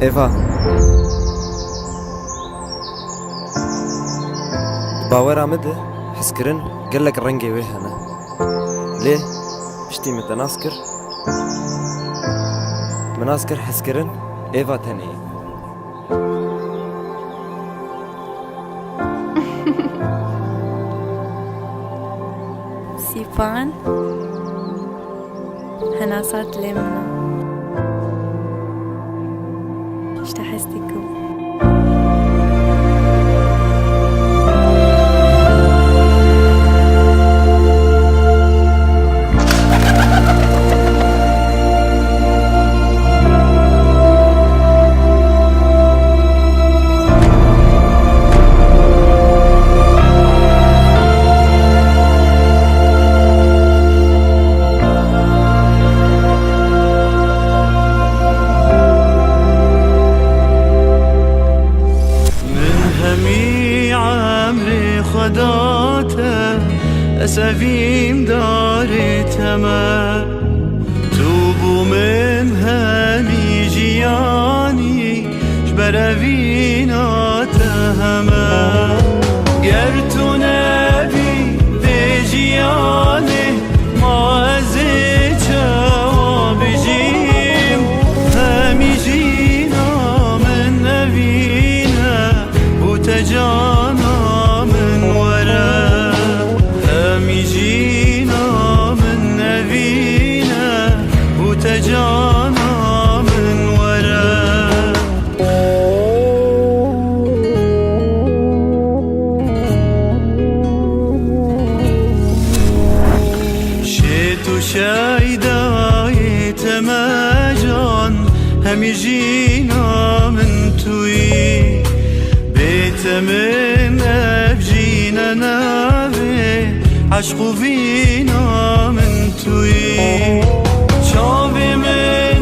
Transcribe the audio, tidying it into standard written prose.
ایوا باور آمده حس کرن گلک رنگی وی هنه لی پشتی متناس کر مناس کر حس کرن ایوا تنی سیپان هناسات لمنا اشتحستكم خداته أسافيم داري تمام توبو من همي جياني جبروينا تهما قرتو نبي بجياني ما أزيت وبجيم همي جينا من نبينا وتجانا تجانا من ورا شيتو شايداي تماجان هم يجينا من توي بيت من أبجينا نافي عشقو فينا من توي شابي من